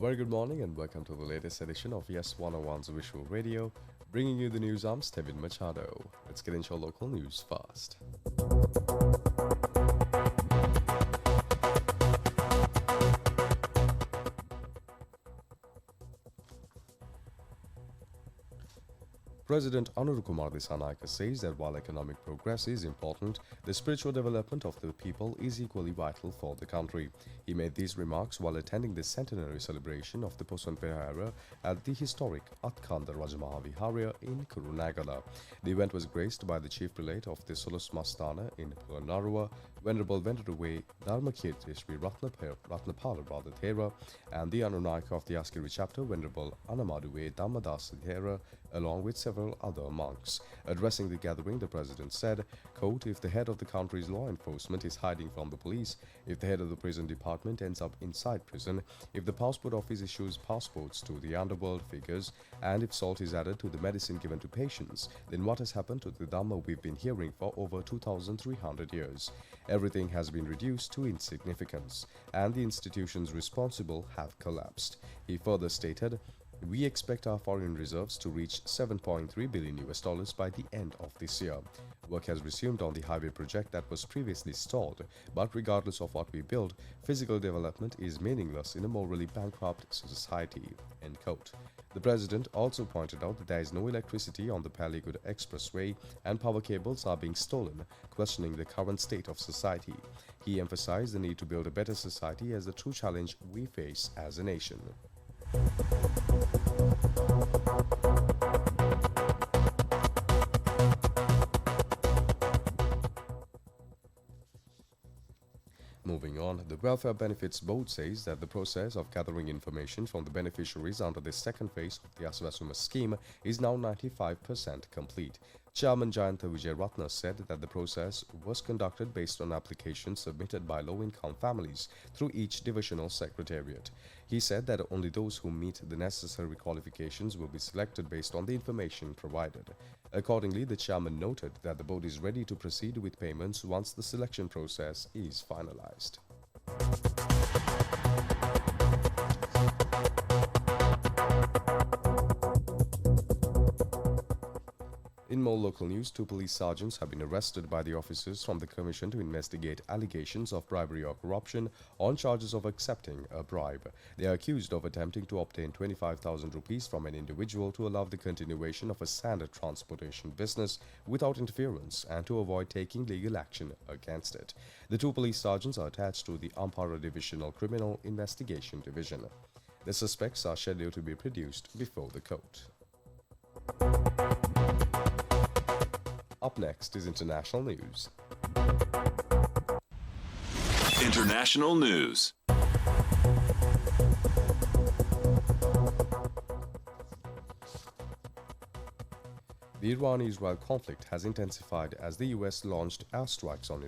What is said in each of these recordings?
very good morning and welcome to the latest edition of YES101's Visual Radio, bringing you the news. I'm Steven Machado. Let's get into local news first. President Anurukumar Dissanayake says that while economic progress is important, the spiritual development of the people is equally vital for the country. He made these remarks while attending the centenary celebration of the Poson Perahera at the historic Atkanda Rajamahaviharya in Kurunegala. The event was graced by the chief prelate of the Solus Mastana in Pulanarua, Venerable Venderuwe Dharmakirti Sri Ratnapala Brother Thera, and the Anunaka of the Askari chapter, Venerable Anamaduwe Dhammadas Thera, along with several other monks. Addressing the gathering, the president said, quote, "If the head of the country's law enforcement is hiding from the police, if the head of the prison department ends up inside prison, if the passport office issues passports to the underworld figures, and if salt is added to the medicine given to patients, then what has happened to the Dhamma we've been hearing for over 2,300 years? Everything has been reduced to insignificance, and the institutions responsible have collapsed." He further stated, "We expect our foreign reserves to reach $7.3 billion by the end of this year. Work has resumed on the highway project that was previously stalled, but regardless of what we build, physical development is meaningless in a morally bankrupt society." End quote. The president also pointed out that there is no electricity on the Paligud Expressway and power cables are being stolen, questioning the current state of society. He emphasized the need to build a better society as the true challenge we face as a nation. Moving on, the Welfare Benefits Board says that the process of gathering information from the beneficiaries under the second phase of the Asvasuma scheme is now 95% complete. Chairman Jayanta Vijayratna said that the process was conducted based on applications submitted by low-income families through each divisional secretariat. He said that only those who meet the necessary qualifications will be selected based on the information provided. Accordingly, the chairman noted that the board is ready to proceed with payments once the selection process is finalized. In more local news, 2 police sergeants have been arrested by the officers from the Commission to investigate allegations of bribery or corruption on charges of accepting a bribe. They are accused of attempting to obtain 25,000 rupees from an individual to allow the continuation of a standard transportation business without interference and to avoid taking legal action against it. The 2 police sergeants are attached to the Ampara Divisional Criminal Investigation Division. The suspects are scheduled to be produced before the court. Up next is international news. International news. The Iran-Israel conflict has intensified as the US launched airstrikes on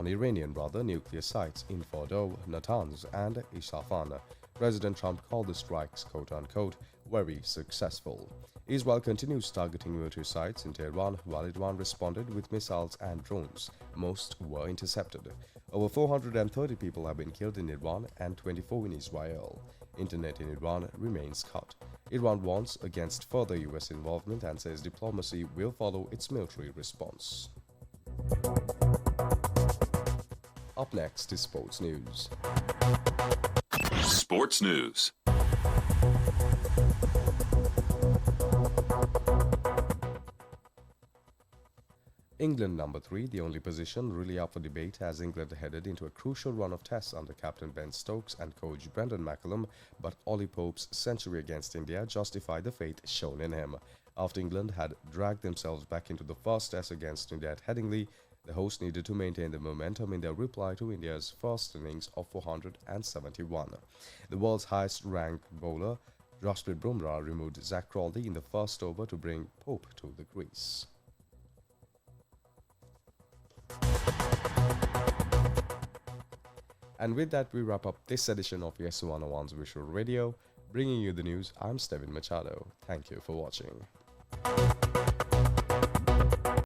Iranian nuclear sites in Fordow, Natanz, and Isfahan. President Trump called the strikes, quote-unquote, very successful. Israel continues targeting military sites in Tehran while Iran responded with missiles and drones. Most were intercepted. Over 430 people have been killed in Iran and 24 in Israel. Internet in Iran remains cut. Iran warns against further US involvement and says diplomacy will follow its military response. Up next is sports news. Sports news. England number 3, the only position really up for debate as England headed into a crucial run of tests under captain Ben Stokes and coach Brendan McCullum, but Ollie Pope's century against India justified the faith shown in him. After England had dragged themselves back into the first test against India at Headingley, the hosts needed to maintain the momentum in their reply to India's first innings of 471. The world's highest-ranked bowler, Jasprit Bumrah, removed Zach Crawley in the first over to bring Pope to the crease. And with that, we wrap up this edition of YES101's Visual Radio. Bringing you the news, I'm Steven Machado. Thank you for watching.